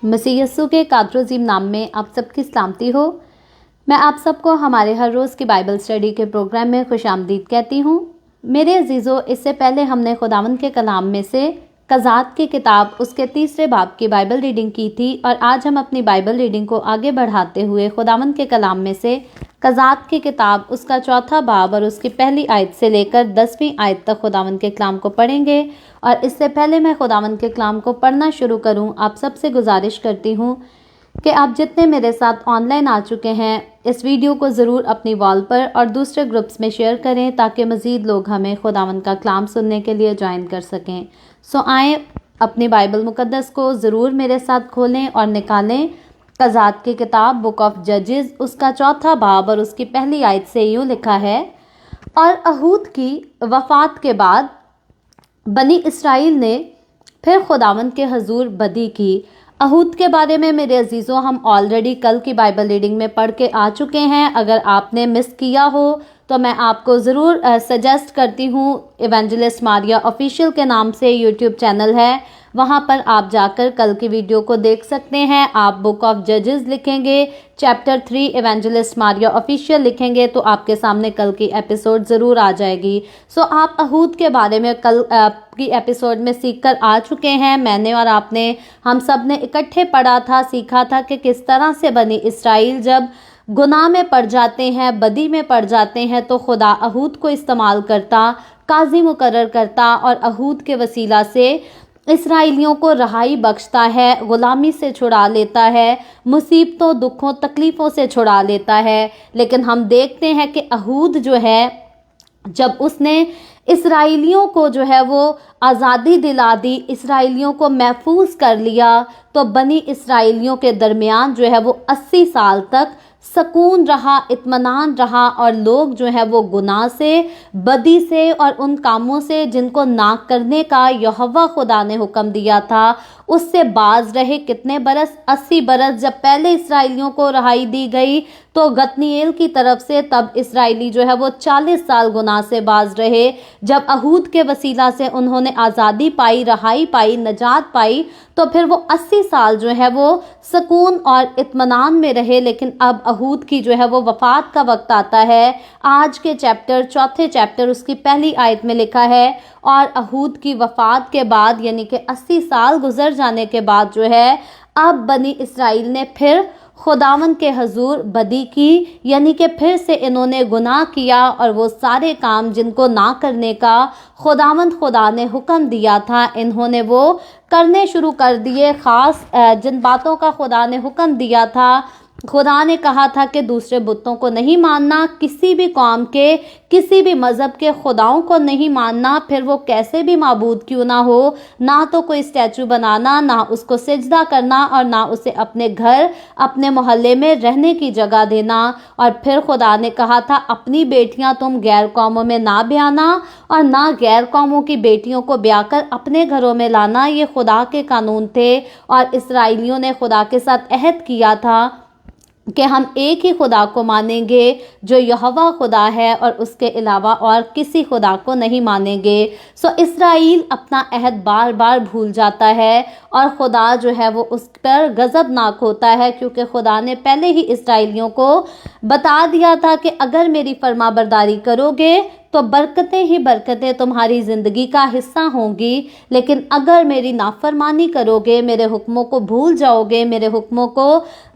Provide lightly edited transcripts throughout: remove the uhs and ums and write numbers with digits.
مسیح یسوع کے قادر عظیم نام میں آپ سب کی سلامتی ہو۔ میں آپ سب کو ہمارے ہر روز کی بائبل اسٹڈی کے پروگرام میں خوش آمدید کہتی ہوں۔ میرے عزیزو، اس سے پہلے ہم نے خداوند کے کلام میں سے قضات کی کتاب اس کے 3 باب کی بائبل ریڈنگ کی تھی، اور آج ہم اپنی بائبل ریڈنگ کو آگے بڑھاتے ہوئے خداوند کے کلام میں سے قضات کی کتاب اس کا 4 باب اور اس کی پہلی آیت سے لے کر 10ویں آیت تک خداوند کے کلام کو پڑھیں گے۔ اور اس سے پہلے میں خداوند کے کلام کو پڑھنا شروع کروں، آپ سب سے گزارش کرتی ہوں کہ آپ جتنے میرے ساتھ آن لائن آ چکے ہیں، اس ویڈیو کو ضرور اپنی وال پر اور دوسرے گروپس میں شیئر کریں تاکہ مزید لوگ ہمیں خداوند کا کلام سننے کے لیے جوائن کر سکیں۔ آئیں اپنی بائبل مقدس کو ضرور میرے ساتھ کھولیں اور نکالیں۔ قضات کی کتاب بک آف ججز اس کا 4 باب اور اس کی پہلی آیت سے یوں لکھا ہے: اور اہود کی وفات کے بعد بنی اسرائیل نے پھر خداوند کے حضور بدی کی۔ اہود کے بارے میں میرے عزیزوں ہم آلریڈی کل کی بائبل ریڈنگ میں پڑھ کے آ چکے ہیں۔ اگر آپ نے مس کیا ہو تو میں آپ کو ضرور سجیسٹ کرتی ہوں، ایونجلسٹ ماریا آفیشیل کے نام سے یوٹیوب چینل ہے، وہاں پر آپ جا کر کل کی ویڈیو کو دیکھ سکتے ہیں۔ آپ بک آف ججز لکھیں گے، چیپٹر 3 ایونجلسٹ ماریا آفیشیل لکھیں گے تو آپ کے سامنے کل کی ایپیسوڈ ضرور آ جائے گی۔ آپ اہود کے بارے میں کل کی ایپیسوڈ میں سیکھ کر آ چکے ہیں۔ میں نے اور آپ نے، ہم سب نے اکٹھے پڑھا تھا، سیکھا تھا کہ کس طرح سے بنی اسرائیل جب گناہ میں پڑ جاتے ہیں، بدی میں پڑ جاتے ہیں، تو خدا اہود کو استعمال کرتا، قاضی مقرر کرتا اور اہود کے وسیلہ سے اسرائیلیوں کو رہائی بخشتا ہے، غلامی سے چھڑا لیتا ہے، مصیبتوں، دکھوں، تکلیفوں سے چھڑا لیتا ہے۔ لیکن ہم دیکھتے ہیں کہ اہود جو ہے، جب اس نے اسرائیلیوں کو جو ہے وہ آزادی دلا دی، اسرائیلیوں کو محفوظ کر لیا، تو بنی اسرائیلیوں کے درمیان جو ہے وہ 80 سال تک سکون رہا، اطمینان رہا، اور لوگ جو ہے وہ گناہ سے، بدی سے اور ان کاموں سے جن کو نہ کرنے کا یہوہ خدا نے حکم دیا تھا اس سے باز رہے۔ کتنے برس؟ 80 برس۔ جب پہلے اسرائیلیوں کو رہائی دی گئی تو غتنییل کی طرف سے تب اسرائیلی جو ہے وہ 40 سال گناہ سے باز رہے۔ جب اہود کے وسیلہ سے انہوں نے آزادی پائی، رہائی پائی، نجات پائی، تو پھر وہ 80 سال جو ہے وہ سکون اور اطمینان میں رہے۔ لیکن اب اہود کی جو ہے وہ وفات کا وقت آتا ہے۔ آج کے چیپٹر 4 چیپٹر اس کی پہلی آیت میں لکھا ہے: اور اہود کی وفات کے بعد، یعنی کہ 80 سال گزر جانے کے بعد جو ہے، اب بنی اسرائیل نے پھر خداوند کے حضور بدی کی، یعنی کہ پھر سے انہوں نے گناہ کیا، اور وہ سارے کام جن کو نہ کرنے کا خداوند خدا نے حکم دیا تھا انہوں نے وہ کرنے شروع کر دیے۔ خاص جن باتوں کا خدا نے حکم دیا تھا، خدا نے کہا تھا کہ دوسرے بتوں کو نہیں ماننا، کسی بھی قوم کے، کسی بھی مذہب کے خداؤں کو نہیں ماننا، پھر وہ کیسے بھی معبود کیوں نہ ہو، نہ تو کوئی اسٹیچو بنانا، نہ اس کو سجدہ کرنا، اور نہ اسے اپنے گھر، اپنے محلے میں رہنے کی جگہ دینا۔ اور پھر خدا نے کہا تھا اپنی بیٹیاں تم غیر قوموں میں نہ بیانا، اور نہ غیر قوموں کی بیٹیوں کو بیاہ کر اپنے گھروں میں لانا۔ یہ خدا کے قانون تھے، اور اسرائیلیوں نے خدا کے ساتھ عہد کیا تھا کہ ہم ایک ہی خدا کو مانیں گے جو یہوہ خدا ہے، اور اس کے علاوہ اور کسی خدا کو نہیں مانیں گے۔ اسرائیل اپنا عہد بار بار بھول جاتا ہے، اور خدا جو ہے وہ اس پر غضبناک ہوتا ہے، کیونکہ خدا نے پہلے ہی اسرائیلیوں کو بتا دیا تھا کہ اگر میری فرما برداری کرو گے تو برکتیں ہی برکتیں تمہاری زندگی کا حصہ ہوں گی، لیکن اگر میری نافرمانی کرو گے، میرے حکموں کو بھول جاؤ گے، میرے حکموں کو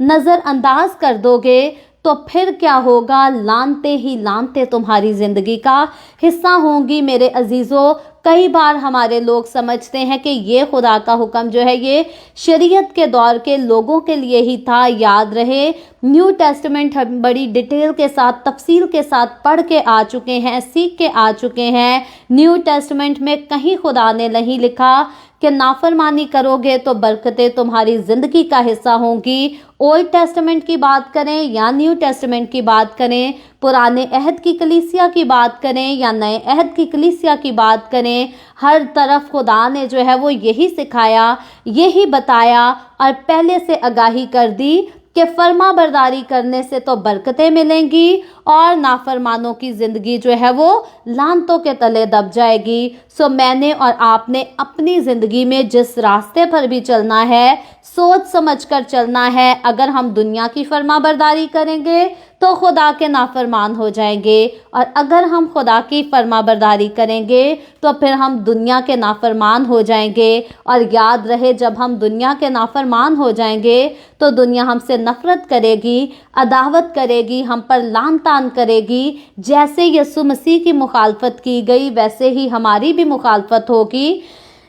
نظر انداز کر دو گے، تو پھر کیا ہوگا؟ لعنتیں ہی لعنتیں تمہاری زندگی کا حصہ ہوں گی۔ میرے عزیزو، کئی بار ہمارے لوگ سمجھتے ہیں کہ یہ خدا کا حکم جو ہے یہ شریعت کے دور کے لوگوں کے لیے ہی تھا۔ یاد رہے، نیو ٹیسٹمنٹ ہم بڑی ڈیٹیل کے ساتھ، تفصیل کے ساتھ پڑھ کے آ چکے ہیں، سیکھ کے آ چکے ہیں۔ نیو ٹیسٹمنٹ میں کہیں خدا نے نہیں لکھا کہ نافرمانی کرو گے تو برکتیں تمہاری زندگی کا حصہ ہوں گی۔ اولڈ ٹیسٹمنٹ کی بات کریں یا نیو ٹیسٹمنٹ کی بات کریں، پرانے عہد کی کلیسیا کی بات کریں یا نئے عہد کی کلیسیا کی بات کریں، ہر طرف خدا نے جو ہے وہ یہی سکھایا، یہی بتایا، اور پہلے سے آگاہی کر دی کہ فرما برداری کرنے سے تو برکتیں ملیں گی، اور نافرمانوں کی زندگی جو ہے وہ لعنتوں کے تلے دب جائے گی۔ سو میں نے اور آپ نے اپنی زندگی میں جس راستے پر بھی چلنا ہے سوچ سمجھ کر چلنا ہے۔ اگر ہم دنیا کی فرما برداری کریں گے تو خدا کے نافرمان ہو جائیں گے، اور اگر ہم خدا کی فرما برداری کریں گے تو پھر ہم دنیا کے نافرمان ہو جائیں گے۔ اور یاد رہے، جب ہم دنیا کے نافرمان ہو جائیں گے تو دنیا ہم سے نفرت کرے گی، عداوت کرے گی، ہم پر لعن طعن کرے گی۔ جیسے یسوع مسیح کی مخالفت کی گئی ویسے ہی ہماری بھی مخالفت ہوگی۔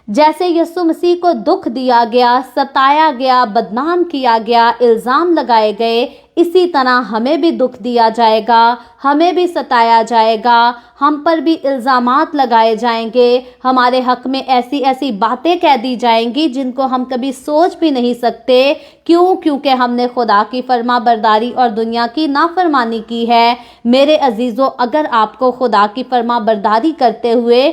جیسے یسوع مسیح کو دکھ دیا گیا، ستایا گیا، بدنام کیا گیا، الزام لگائے گئے، اسی طرح ہمیں بھی دکھ دیا جائے گا، ہمیں بھی ستایا جائے گا، ہم پر بھی الزامات لگائے جائیں گے، ہمارے حق میں ایسی ایسی باتیں کہہ دی جائیں گی جن کو ہم کبھی سوچ بھی نہیں سکتے۔ کیونکہ ہم نے خدا کی فرما برداری اور دنیا کی نافرمانی کی ہے۔ میرے عزیزو، اگر آپ کو خدا کی فرما برداری کرتے ہوئے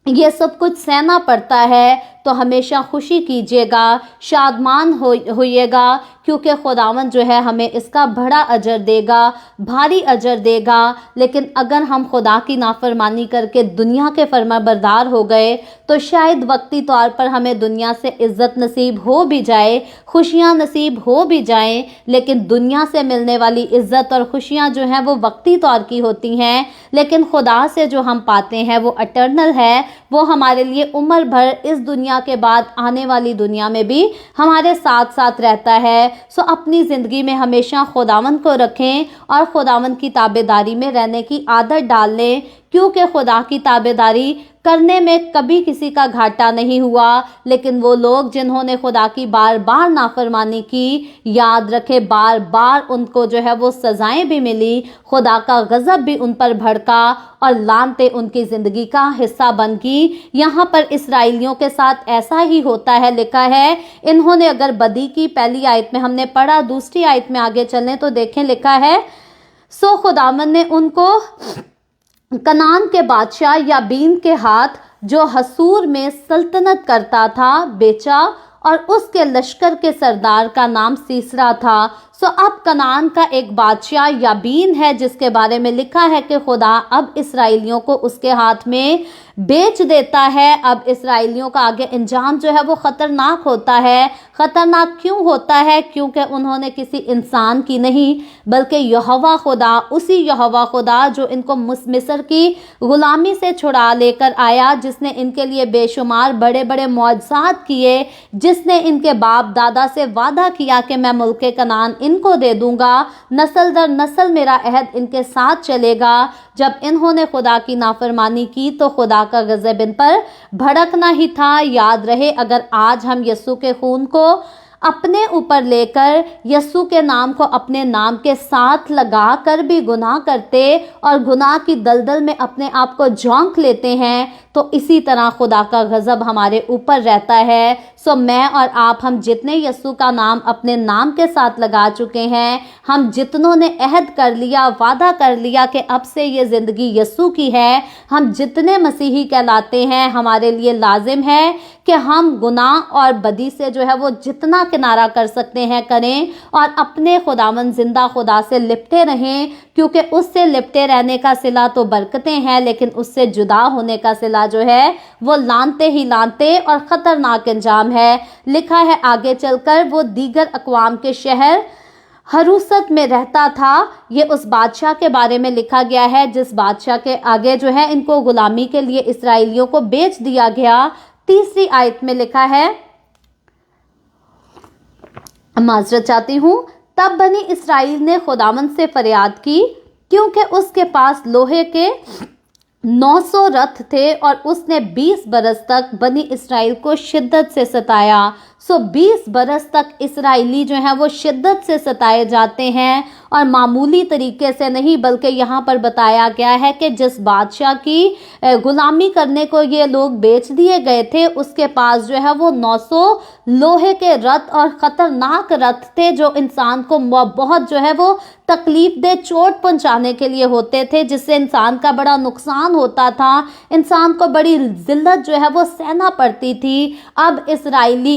یہ سب کچھ سہنا پڑتا ہے تو ہمیشہ خوشی کیجیے گا، شادمان ہوئیے گا، کیونکہ خداوند جو ہے ہمیں اس کا بڑا اجر دے گا، بھاری اجر دے گا۔ لیکن اگر ہم خدا کی نافرمانی کر کے دنیا کے فرما بردار ہو گئے تو شاید وقتی طور پر ہمیں دنیا سے عزت نصیب ہو بھی جائے، خوشیاں نصیب ہو بھی جائیں، لیکن دنیا سے ملنے والی عزت اور خوشیاں جو ہیں وہ وقتی طور کی ہوتی ہیں، لیکن خدا سے جو ہم پاتے ہیں وہ اٹرنل ہے، وہ ہمارے لیے عمر بھر اس دنیا کے بعد آنے والی دنیا میں بھی ہمارے ساتھ ساتھ رہتا ہے۔ سو اپنی زندگی میں ہمیشہ خداوند کو رکھیں اور خداوند کی تابعداری میں رہنے کی عادت ڈال لیں، کیونکہ خدا کی تابعداری کرنے میں کبھی کسی کا گھاٹا نہیں ہوا۔ لیکن وہ لوگ جنہوں نے خدا کی بار بار نافرمانی کی، یاد رکھے بار بار ان کو جو ہے وہ سزائیں بھی ملی، خدا کا غضب بھی ان پر بھڑکا اور لعنتیں ان کی زندگی کا حصہ بن گئی۔ یہاں پر اسرائیلیوں کے ساتھ ایسا ہی ہوتا ہے، لکھا ہے انہوں نے اگر بدی کی، پہلی آیت میں ہم نے پڑھا، دوسری آیت میں آگے چلیں تو دیکھیں لکھا ہے سو خداوند نے ان کو کنعان کے بادشاہ یابین کے ہاتھ، جو حصور میں سلطنت کرتا تھا، بیچا، اور اس کے لشکر کے سردار کا نام سیسرا تھا۔ سو اب کنعان کا ایک بادشاہ یابین ہے جس کے بارے میں لکھا ہے کہ خدا اب اسرائیلیوں کو اس کے ہاتھ میں بیچ دیتا ہے۔ اب اسرائیلیوں کا آگے انجام جو ہے وہ خطرناک ہوتا ہے۔ خطرناک کیوں ہوتا ہے؟ کیونکہ انہوں نے کسی انسان کی نہیں بلکہ یہوہ خدا، اسی یہوہ خدا جو ان کو مصر کی غلامی سے چھڑا لے کر آیا، جس نے ان کے لیے بے شمار بڑے بڑے معجزات کیے، جس نے ان کے باپ دادا سے وعدہ کیا کہ میں ملک کنعان ان کو دے دوں گا، نسل در نسل میرا عہد ان کے ساتھ چلے گا۔ جب انہوں نے خدا کی نافرمانی کی تو خدا کا غضب ان پر بھڑکنا ہی تھا۔ یاد رہے، اگر آج ہم یسوع کے خون کو اپنے اوپر لے کر، یسوع کے نام کو اپنے نام کے ساتھ لگا کر بھی گناہ کرتے اور گناہ کی دلدل میں اپنے آپ کو جھونک لیتے ہیں تو اسی طرح خدا کا غضب ہمارے اوپر رہتا ہے۔ سو میں اور آپ، ہم جتنے یسوع کا نام اپنے نام کے ساتھ لگا چکے ہیں، ہم جتنوں نے عہد کر لیا، وعدہ کر لیا کہ اب سے یہ زندگی یسوع کی ہے، ہم جتنے مسیحی کہلاتے ہیں، ہمارے لیے لازم ہے کہ ہم گناہ اور بدی سے جو ہے وہ جتنا کنارہ کر سکتے ہیں کریں، اور اپنے خداوند زندہ خدا سے لپٹے رہیں، کیونکہ اس سے لپٹے رہنے کا صلہ تو برکتیں ہیں، لیکن اس سے جدا ہونے کا صلہ جو ہے وہ لعنتیں ہی لعنتیں اور خطرناک انجام ہے۔ لکھا ہے آگے چل کر، وہ دیگر اقوام کے شہر حروست میں رہتا تھا۔ یہ اس بادشاہ کے بارے میں لکھا گیا ہے جس بادشاہ کے آگے جو ہے ان کو غلامی کے لیے اسرائیلیوں کو بیچ دیا گیا۔ تیسری آیت میں لکھا ہے، معذرت چاہتی ہوں، تب بنی اسرائیل نے خداوند سے فریاد کی کیونکہ اس کے پاس لوہے کے 900 رتھ تھے اور اس نے 20 برس تک بنی اسرائیل کو شدت سے ستایا۔ سو 20 برس تک اسرائیلی جو ہیں وہ شدت سے ستائے جاتے ہیں، اور معمولی طریقے سے نہیں، بلکہ یہاں پر بتایا گیا ہے کہ جس بادشاہ کی غلامی کرنے کو یہ لوگ بیچ دیے گئے تھے، اس کے پاس جو ہے وہ 900 لوہے کے رتھ اور خطرناک رتھ تھے، جو انسان کو بہت جو ہے وہ تکلیف دہ چوٹ پہنچانے کے لیے ہوتے تھے، جس سے انسان کا بڑا نقصان ہوتا تھا، انسان کو بڑی ذلت جو ہے وہ سہنا پڑتی تھی۔ اب اسرائیلی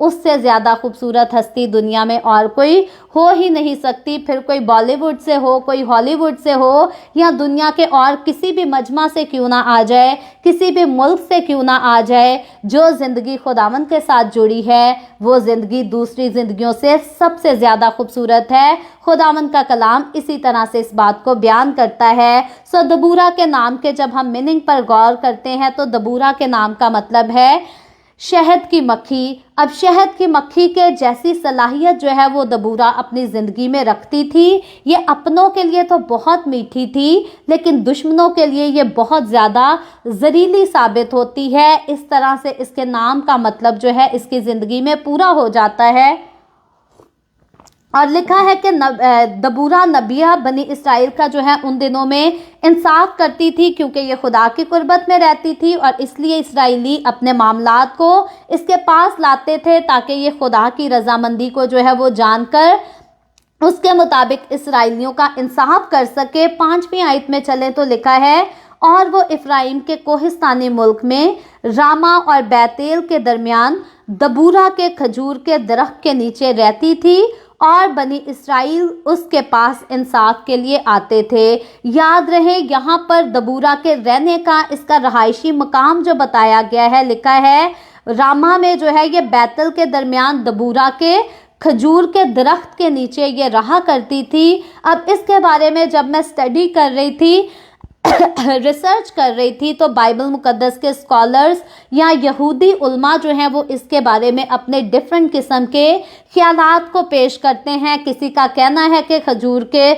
اس سے زیادہ خوبصورت ہستی دنیا میں اور کوئی ہو ہی نہیں سکتی، پھر کوئی بالی ووڈ سے ہو، کوئی ہالی ووڈ سے ہو، یا دنیا کے اور کسی بھی مجمع سے کیوں نہ آ جائے، کسی بھی ملک سے کیوں نہ آ جائے، جو زندگی خداوند کے ساتھ جڑی ہے وہ زندگی دوسری زندگیوں سے سب سے زیادہ خوبصورت ہے۔ خداوند کا کلام اسی طرح سے اس بات کو بیان کرتا ہے۔ دبورا کے نام کے جب ہم میننگ پر غور کرتے ہیں تو دبورا کے نام کا مطلب ہے شہد کی مکھی۔ اب شہد کی مکھی کے جیسی صلاحیت جو ہے وہ دبورا اپنی زندگی میں رکھتی تھی۔ یہ اپنوں کے لیے تو بہت میٹھی تھی، لیکن دشمنوں کے لیے یہ بہت زیادہ زہریلی ثابت ہوتی ہے۔ اس طرح سے اس کے نام کا مطلب جو ہے اس کی زندگی میں پورا ہو جاتا ہے۔ اور لکھا ہے کہ دبورا نبیہ بنی اسرائیل کا جو ہے ان دنوں میں انصاف کرتی تھی، کیونکہ یہ خدا کی قربت میں رہتی تھی، اور اس لیے اسرائیلی اپنے معاملات کو اس کے پاس لاتے تھے تاکہ یہ خدا کی رضامندی کو جو ہے وہ جان کر اس کے مطابق اسرائیلیوں کا انصاف کر سکے۔ 5ویں آیت میں چلے تو لکھا ہے، اور وہ افرائیم کے کوہستانی ملک میں راما اور بیتیل کے درمیان دبورا کے کھجور کے درخت کے نیچے رہتی تھی، اور بنی اسرائیل اس کے پاس انصاف کے لیے آتے تھے۔ یاد رہے یہاں پر دبورا کے رہنے کا، اس کا رہائشی مقام جو بتایا گیا ہے، لکھا ہے راما میں جو ہے یہ بیتل کے درمیان دبورا کے کھجور کے درخت کے نیچے یہ رہا کرتی تھی۔ اب اس کے بارے میں جب میں اسٹڈی کر رہی تھی، ریسرچ کر رہی تھی، تو بائبل مقدس کے اسکالرز یا یہودی علماء جو ہیں وہ اس کے بارے میں اپنے ڈیفرنٹ قسم کے خیالات کو پیش کرتے ہیں۔ کسی کا کہنا ہے کہ کھجور کے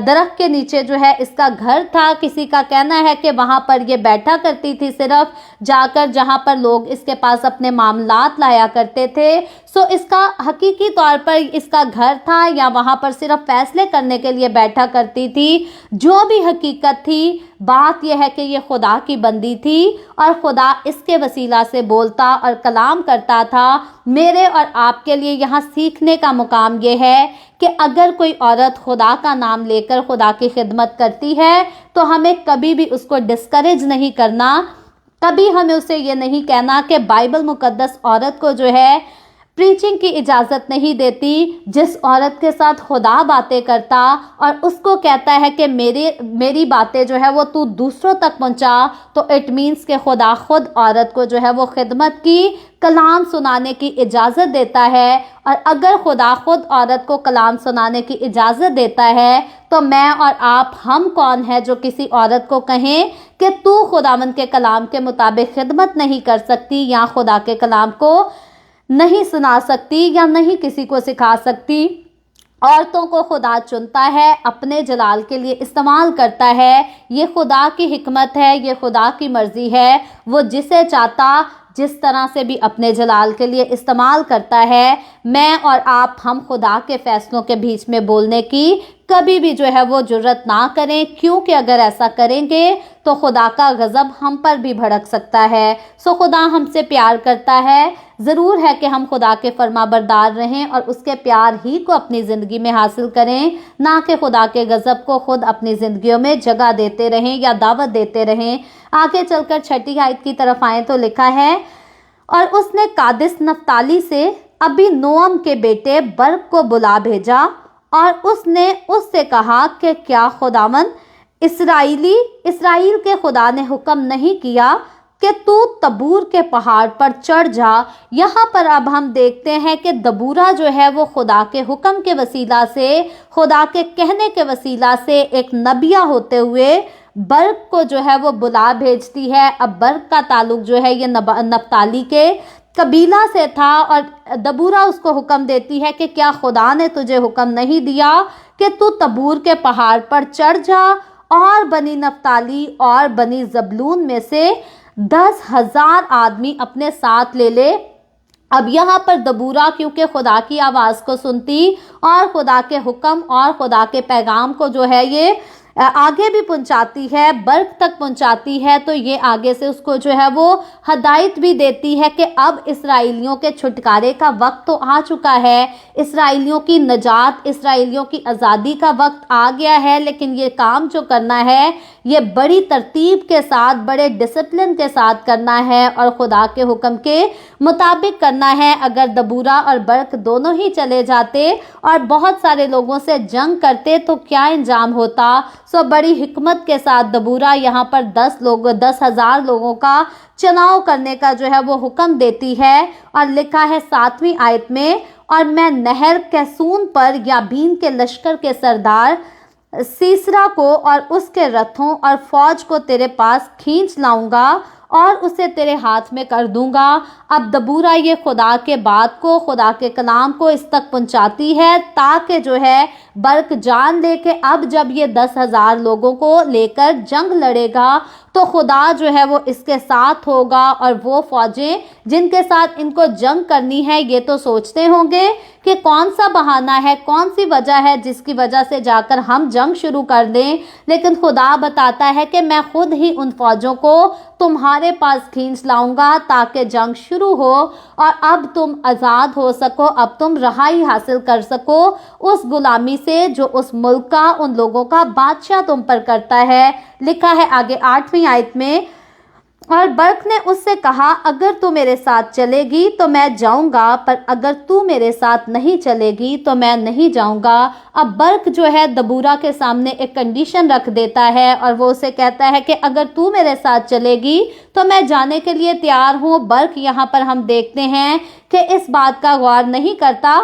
درخت کے نیچے جو ہے اس کا گھر تھا، کسی کا کہنا ہے کہ وہاں پر یہ بیٹھا کرتی تھی صرف جا کر، جہاں پر لوگ اس کے پاس اپنے معاملات لایا کرتے تھے۔ اس کا حقیقی طور پر اس کا گھر تھا یا وہاں پر صرف فیصلے کرنے کے لیے بیٹھا کرتی تھی، جو بھی حقیقت تھی، بات یہ ہے کہ یہ خدا کی بندی تھی اور خدا اس کے وسیلہ سے بولتا اور کلام کرتا تھا۔ میرے اور آپ کے لیے یہاں سیکھنے کا مقام یہ ہے کہ اگر کوئی عورت خدا کا نام لے کر خدا کی خدمت کرتی ہے تو ہمیں کبھی بھی اس کو ڈسکریج نہیں کرنا، کبھی ہمیں اسے یہ نہیں کہنا کہ بائبل مقدس عورت کو جو ہے پریچنگ کی اجازت نہیں دیتی۔ جس عورت کے ساتھ خدا باتیں کرتا اور اس کو کہتا ہے کہ میری باتیں جو ہے وہ تو دوسروں تک پہنچا، تو اٹ مینس کہ خدا خود عورت کو جو ہے وہ خدمت کی، کلام سنانے کی اجازت دیتا ہے۔ اور اگر خدا خود عورت کو کلام سنانے کی اجازت دیتا ہے تو میں اور آپ ہم کون ہیں جو کسی عورت کو کہیں کہ تو خداوند کے کلام کے مطابق خدمت نہیں کر سکتی، یا خدا کے کلام کو نہیں سنا سکتی، یا نہیں کسی کو سکھا سکتی۔ عورتوں کو خدا چنتا ہے، اپنے جلال کے لیے استعمال کرتا ہے، یہ خدا کی حکمت ہے، یہ خدا کی مرضی ہے، وہ جسے چاہتا جس طرح سے بھی اپنے جلال کے لیے استعمال کرتا ہے۔ میں اور آپ ہم خدا کے فیصلوں کے بیچ میں بولنے کی کبھی بھی جو ہے وہ جرت نہ کریں، کیونکہ اگر ایسا کریں گے تو خدا کا غضب ہم پر بھی بھڑک سکتا ہے۔ خدا ہم سے پیار کرتا ہے، ضرور ہے کہ ہم خدا کے فرما بردار رہیں اور اس کے پیار ہی کو اپنی زندگی میں حاصل کریں، نہ کہ خدا کے غضب کو خود اپنی زندگیوں میں جگہ دیتے رہیں یا دعوت دیتے رہیں۔ آگے چل کر 6 آیت کی طرف آئیں تو لکھا ہے، اور اس نے قادس نفتالی سے ابھی نوم کے بیٹے برق کو بلا بھیجا، اور اس نے اس سے کہا کہ کیا خداوند اسرائیل کے خدا نے حکم نہیں کیا کہ تو تبور کے پہاڑ پر چڑھ جا۔ یہاں پر اب ہم دیکھتے ہیں کہ دبورا جو ہے وہ خدا کے حکم کے وسیلہ سے، خدا کے کہنے کے وسیلہ سے ایک نبیہ ہوتے ہوئے برق کو جو ہے وہ بلا بھیجتی ہے۔ اب برق کا تعلق جو ہے یہ نفتالی کے قبیلہ سے تھا، اور دبورا اس کو حکم دیتی ہے کہ کیا خدا نے تجھے حکم نہیں دیا کہ تو تبور کے پہاڑ پر چڑھ جا اور بنی نفتالی اور بنی زبلون میں سے 10,000 آدمی اپنے ساتھ لے لے۔ اب یہاں پر دبورا کیونکہ خدا کی آواز کو سنتی اور خدا کے حکم اور خدا کے پیغام کو جو ہے یہ آگے بھی پہنچاتی ہے، برق تک پہنچاتی ہے، تو یہ آگے سے اس کو جو ہے وہ ہدایت بھی دیتی ہے کہ اب اسرائیلیوں کے چھٹکارے کا وقت تو آ چکا ہے، اسرائیلیوں کی نجات، اسرائیلیوں کی آزادی کا وقت آ گیا ہے، لیکن یہ کام جو کرنا ہے یہ بڑی ترتیب کے ساتھ، بڑے ڈسپلن کے ساتھ کرنا ہے اور خدا کے حکم کے مطابق کرنا ہے۔ اگر دبورا اور برق دونوں ہی چلے جاتے اور بہت سارے لوگوں سے جنگ کرتے تو کیا انجام ہوتا؟ بڑی حکمت کے ساتھ دبورا یہاں پر 10,000 لوگوں کا چناؤ کرنے کا جو ہے وہ حکم دیتی ہے، اور لکھا ہے 7ویں آیت میں، اور میں نہر کیسون پر یابین کے لشکر کے سردار سیسرا کو اور اس کے رتھوں اور فوج کو تیرے پاس کھینچ لاؤں گا اور اسے تیرے ہاتھ میں کر دوں گا۔ اب دبورا یہ خدا کے بات کو، خدا کے کلام کو اس تک پہنچاتی ہے تاکہ جو ہے برق جان لے کہ اب جب یہ 10,000 لوگوں کو لے کر جنگ لڑے گا تو خدا جو ہے وہ اس کے ساتھ ہوگا، اور وہ فوجیں جن کے ساتھ ان کو جنگ کرنی ہے یہ تو سوچتے ہوں گے کہ کون سا بہانہ ہے، کون سی وجہ ہے جس کی وجہ سے جا کر ہم جنگ شروع کر دیں، لیکن خدا بتاتا ہے کہ میں خود ہی ان فوجوں کو تمہارے پاس کھینچ لاؤں گا تاکہ جنگ شروع ہو اور اب تم آزاد ہو سکو، اب تم رہائی حاصل کر سکو اس غلامی سے جو اس ملک کا، ان لوگوں کا بادشاہ تم پر کرتا ہے۔ لکھا ہے آگے 8ویں آیت میں، اور برق نے اس سے کہا اگر تو میرے ساتھ چلے گی تو میں جاؤں گا، پر اگر تو میرے ساتھ نہیں چلے گی تو میں نہیں جاؤں گا۔ اب برق جو ہے دبورا کے سامنے ایک کنڈیشن رکھ دیتا ہے اور وہ اسے کہتا ہے کہ اگر تو میرے ساتھ چلے گی تو میں جانے کے لیے تیار ہوں۔ برق یہاں پر ہم دیکھتے ہیں کہ اس بات کا غور نہیں کرتا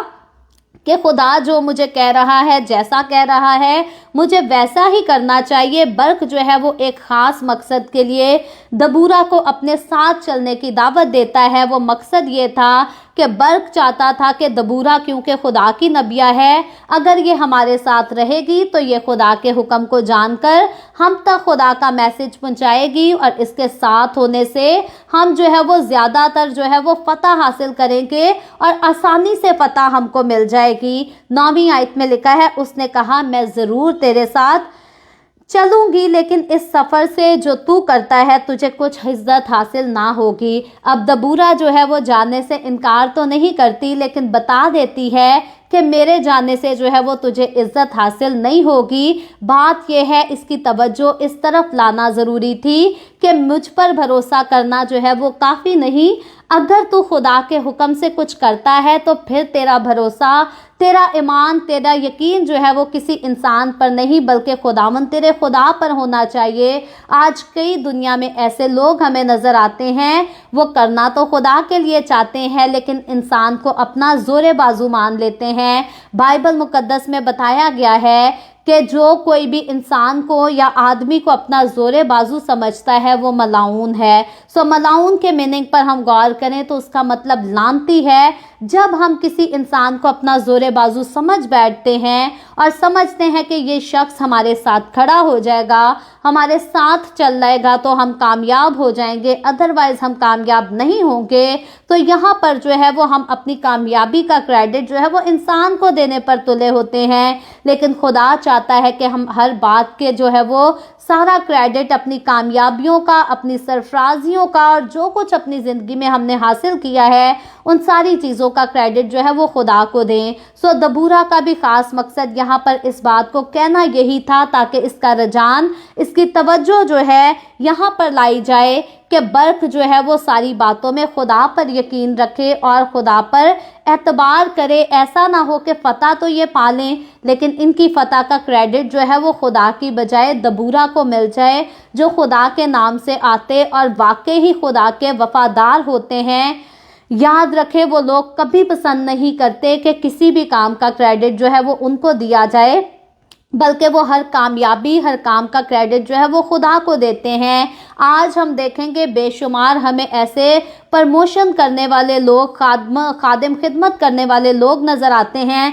کہ خدا جو مجھے کہہ رہا ہے، جیسا کہہ رہا ہے مجھے ویسا ہی کرنا چاہیے۔ برق جو ہے وہ ایک خاص مقصد کے لیے دبورا کو اپنے ساتھ چلنے کی دعوت دیتا ہے۔ وہ مقصد یہ تھا کہ برق چاہتا تھا کہ دبورا کیونکہ خدا کی نبیہ ہے، اگر یہ ہمارے ساتھ رہے گی تو یہ خدا کے حکم کو جان کر ہم تک خدا کا میسج پہنچائے گی، اور اس کے ساتھ ہونے سے ہم جو ہے وہ زیادہ تر جو ہے وہ فتح حاصل کریں گے اور آسانی سے فتح ہم کو مل جائے گی۔ 9ویں آیت میں لکھا ہے اس نے کہا میں ضرور تیرے ساتھ چلوں گی، لیکن اس سفر سے جو تو کرتا ہے تجھے کچھ عزت حاصل نہ ہوگی۔ اب دبورا جو ہے وہ جانے سے انکار تو نہیں کرتی، لیکن بتا دیتی ہے کہ میرے جانے سے جو ہے وہ تجھے عزت حاصل نہیں ہوگی۔ بات یہ ہے اس کی توجہ اس طرف لانا ضروری تھی کہ مجھ پر بھروسہ کرنا جو ہے وہ کافی نہیں، اگر تو خدا کے حکم سے کچھ کرتا ہے تو پھر تیرا بھروسہ، تیرا ایمان، تیرا یقین جو ہے وہ کسی انسان پر نہیں بلکہ خداوند تیرے خدا پر ہونا چاہیے۔ آج کئی دنیا میں ایسے لوگ ہمیں نظر آتے ہیں، وہ کرنا تو خدا کے لیے چاہتے ہیں لیکن انسان کو اپنا زور بازو مان لیتے ہیں۔ بائبل مقدس میں بتایا گیا ہے کہ جو کوئی بھی انسان کو یا آدمی کو اپنا زور بازو سمجھتا ہے وہ ملعون ہے۔ ملعون کے میننگ پر ہم غور کریں تو اس کا مطلب لعنتی ہے۔ جب ہم کسی انسان کو اپنا زور بازو سمجھ بیٹھتے ہیں اور سمجھتے ہیں کہ یہ شخص ہمارے ساتھ کھڑا ہو جائے گا، ہمارے ساتھ چل رہے گا تو ہم کامیاب ہو جائیں گے، ادروائز ہم کامیاب نہیں ہوں گے، تو یہاں پر جو ہے وہ ہم اپنی کامیابی کا کریڈٹ جو ہے وہ انسان کو دینے پر تلے ہوتے ہیں۔ لیکن خدا چاہتا ہے کہ ہم ہر بات کے جو ہے وہ سارا کریڈٹ اپنی کامیابیوں کا، اپنی سرفرازیوں کا، اور جو کچھ اپنی زندگی میں ہم نے حاصل کیا ہے ان ساری چیزوں کا کریڈٹ جو ہے وہ خدا کو دیں۔ دبورا کا بھی خاص مقصد یہاں پر اس بات کو کہنا یہی تھا تاکہ اس کا رجحان، اس کی توجہ جو ہے یہاں پر لائی جائے کہ برق جو ہے وہ ساری باتوں میں خدا پر یقین رکھے اور خدا پر اعتبار کرے۔ ایسا نہ ہو کہ فتح تو یہ پالیں لیکن ان کی فتح کا کریڈٹ جو ہے وہ خدا کی بجائے دبورا کو مل جائے، جو خدا کے نام سے آتے اور واقعی ہی خدا کے وفادار ہوتے ہیں۔ یاد رکھے وہ لوگ کبھی پسند نہیں کرتے کہ کسی بھی کام کا کریڈٹ جو ہے وہ ان کو دیا جائے، بلکہ وہ ہر کامیابی، ہر کام کا کریڈٹ جو ہے وہ خدا کو دیتے ہیں۔ آج ہم دیکھیں گے بے شمار ہمیں ایسے پرموشن کرنے والے لوگ، خادم خدمت کرنے والے لوگ نظر آتے ہیں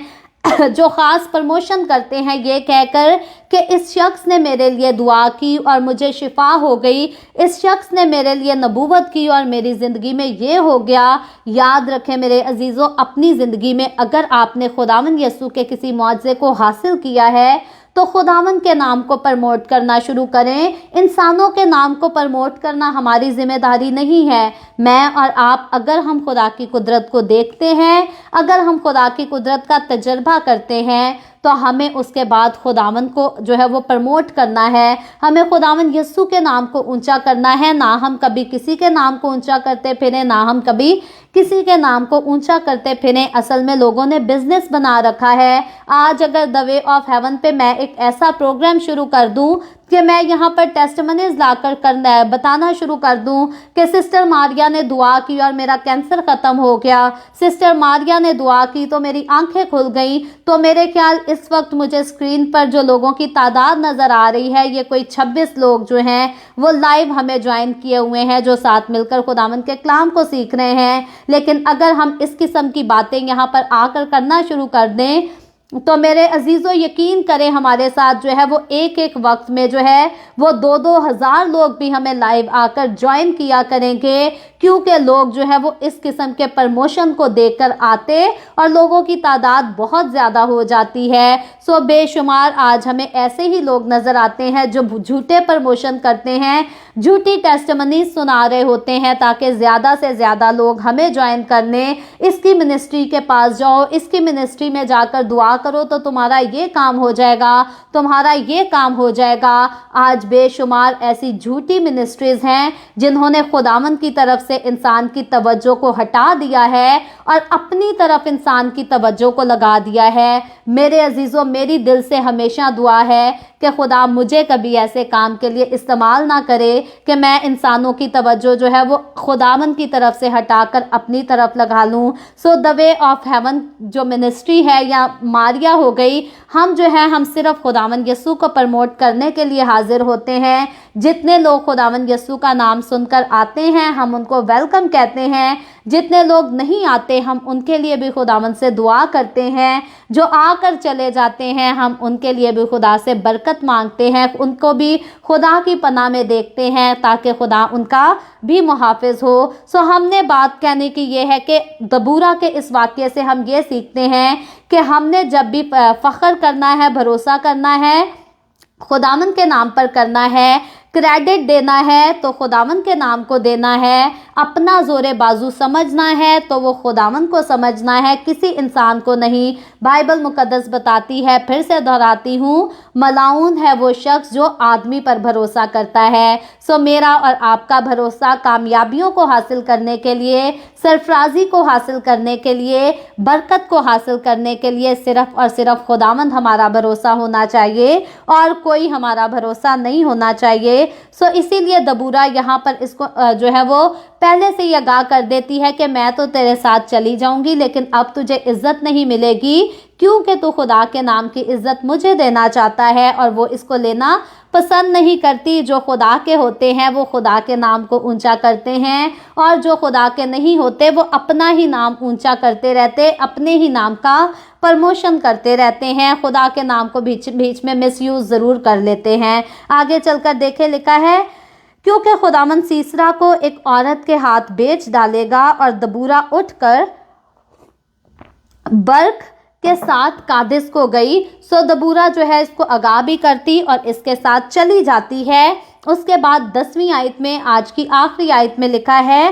جو خاص پرموشن کرتے ہیں یہ کہہ کر کہ اس شخص نے میرے لیے دعا کی اور مجھے شفا ہو گئی، اس شخص نے میرے لیے نبوت کی اور میری زندگی میں یہ ہو گیا۔ یاد رکھیں میرے عزیزو، اپنی زندگی میں اگر آپ نے خداوند یسوع کے کسی معجزے کو حاصل کیا ہے تو خداوند کے نام کو پرموٹ کرنا شروع کریں. انسانوں کے نام کو پرموٹ کرنا ہماری ذمہ داری نہیں ہے. میں اور آپ اگر ہم خدا کی قدرت کو دیکھتے ہیں, اگر ہم خدا کی قدرت کا تجربہ کرتے ہیں, تو ہمیں اس کے بعد خداوند کو جو ہے وہ پرموٹ کرنا ہے. ہمیں خداوند یسوع کے نام کو اونچا کرنا ہے. نہ ہم کبھی کسی کے نام کو اونچا کرتے پھریں, نہ ہم کبھی کسی کے نام کو اونچا کرتے پھریں. اصل میں لوگوں نے بزنس بنا رکھا ہے. آج اگر دی وے آف ہیون پہ میں ایک ایسا پروگرام شروع کر دوں کہ میں یہاں پر ٹیسٹمنیز لا کر بتانا شروع کر دوں کہ سسٹر ماریا نے دعا کی اور میرا کینسر ختم ہو گیا, سسٹر ماریا نے دعا کی تو میری آنکھیں کھل گئیں, تو میرے خیال اس وقت مجھے اسکرین پر جو لوگوں کی تعداد نظر آ رہی ہے, یہ کوئی 26 لوگ جو ہیں وہ لائیو ہمیں جوائن کیے ہوئے ہیں, جو ساتھ مل کر خداوند کے کلام کو سیکھ رہے ہیں. لیکن اگر ہم اس قسم کی باتیں یہاں پر آ کر کرنا شروع کر دیں تو میرے عزیزو یقین کریں ہمارے ساتھ جو ہے وہ ایک وقت میں جو ہے وہ 2,000 لوگ بھی ہمیں لائیو آ کر جوائن کیا کریں گے, کیونکہ لوگ جو ہے وہ اس قسم کے پرموشن کو دیکھ کر آتے اور لوگوں کی تعداد بہت زیادہ ہو جاتی ہے. سو بے شمار آج ہمیں ایسے ہی لوگ نظر آتے ہیں جو جھوٹے پرموشن کرتے ہیں, جھوٹی ٹیسٹمنی سنا رہے ہوتے ہیں تاکہ زیادہ سے زیادہ لوگ ہمیں جوائن کرنے. اس کی منسٹری کے پاس جاؤ, اس کی منسٹری میں جا کر دعا کرو تو تمہارا یہ کام ہو جائے گا, تمہارا یہ کام ہو جائے گا. آج بے شمار ایسی جھوٹی منسٹریز ہیں جنہوں نے خداوند کی طرف سے انسان کی توجہ کو ہٹا دیا ہے اور اپنی طرف انسان کی توجہ کو لگا دیا ہے. میرے عزیزوں, میری دل سے ہمیشہ دعا ہے کہ خدا مجھے کبھی ایسے کام کے لیے استعمال نہ کرے کہ میں انسانوں کی توجہ جو ہے وہ خداوند کی طرف سے ہٹا کر اپنی طرف لگا لوں. سو دی وے آف ہیون جو منسٹری ہے یا ماریا ہو گئی, ہم جو ہے ہم صرف خداوند یسوع کو پرموٹ کرنے کے لیے حاضر ہوتے ہیں. جتنے لوگ خداوند یسوع کا نام سن کر آتے ہیں ہم ان کو ویلکم کہتے ہیں, جتنے لوگ نہیں آتے ہم ان کے لیے بھی خداوند سے دعا کرتے ہیں, جو آ کر چلے جاتے ہیں ہم ان کے لیے بھی خدا سے برکت مانگتے ہیں, ان کو بھی خدا کی پناہ میں دیکھتے ہیں تاکہ خدا ان کا بھی محافظ ہو. سو ہم نے بات کہنے کی یہ ہے کہ دبورہ کے اس واقعے سے ہم یہ سیکھتے ہیں کہ ہم نے جب بھی فخر کرنا ہے, بھروسہ کرنا ہے, خداوند کے نام پر کرنا ہے, کریڈٹ دینا ہے تو خداوند کے نام کو دینا ہے, اپنا زور بازو سمجھنا ہے تو وہ خداوند کو سمجھنا ہے, کسی انسان کو نہیں. بائبل مقدس بتاتی ہے, پھر سے دہراتی ہوں, ملعون ہے وہ شخص جو آدمی پر بھروسہ کرتا ہے. سو میرا اور آپ کا بھروسہ کامیابیوں کو حاصل کرنے کے لیے, سرفرازی کو حاصل کرنے کے لیے, برکت کو حاصل کرنے کے لیے صرف اور صرف خداوند ہمارا بھروسہ ہونا چاہیے اور کوئی ہمارا بھروسہ نہیں ہونا چاہیے. سو اسی لیے دبورہ یہاں پر اس کو جو ہے وہ پہلے سے یہ آگاہ کر دیتی ہے کہ میں تو تیرے ساتھ چلی جاؤں گی لیکن اب تجھے عزت نہیں ملے گی, کیونکہ تو خدا کے نام کی عزت مجھے دینا چاہتا ہے اور وہ اس کو لینا پسند نہیں کرتی. جو خدا کے ہوتے ہیں وہ خدا کے نام کو اونچا کرتے ہیں اور جو خدا کے نہیں ہوتے وہ اپنا ہی نام اونچا کرتے رہتے, اپنے ہی نام کا پرموشن کرتے رہتے ہیں, خدا کے نام کو بیچ میں مس یوز ضرور کر لیتے ہیں. آگے چل کر دیکھیں, لکھا ہے کیونکہ خداوند سیسرا کو ایک عورت کے ہاتھ بیچ ڈالے گا. اور دبورہ اٹھ کر برق کے ساتھ قادس کو گئی. سو دبورہ جو ہے اس کو آگاہ بھی کرتی اور اس کے ساتھ چلی جاتی ہے. اس کے بعد 10ویں آیت میں, آج کی آخری آیت میں لکھا ہے,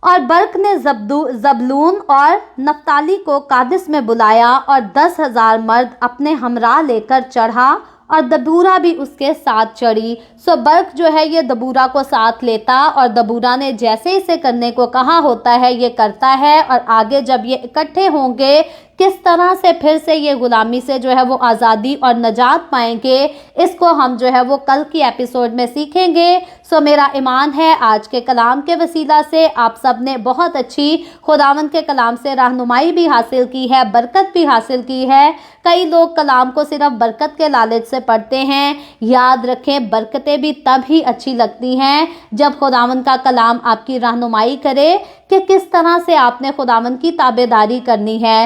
اور برق نے زبلون اور نفتالی کو قادس میں بلایا اور 10,000 مرد اپنے ہمراہ لے کر چڑھا اور دبورہ بھی اس کے ساتھ چڑھی. سو برق جو ہے یہ دبورہ کو ساتھ لیتا اور دبورہ نے جیسے اسے کرنے کو کہا ہوتا ہے یہ کرتا ہے. اور آگے جب یہ اکٹھے ہوں گے کس طرح سے پھر سے یہ غلامی سے جو ہے وہ آزادی اور نجات پائیں گے, اس کو ہم جو ہے وہ کل کی ایپیسوڈ میں سیکھیں گے. سو میرا ایمان ہے آج کے کلام کے وسیلہ سے آپ سب نے بہت اچھی خداوند کے کلام سے رہنمائی بھی حاصل کی ہے, برکت بھی حاصل کی ہے. کئی لوگ کلام کو صرف برکت کے لالچ سے پڑھتے ہیں. یاد رکھیں برکتیں بھی تب ہی اچھی لگتی ہیں جب خداوند کا کلام آپ کی رہنمائی کرے کہ کس طرح سے آپ نے خداوند کی تابعداری کرنی ہے.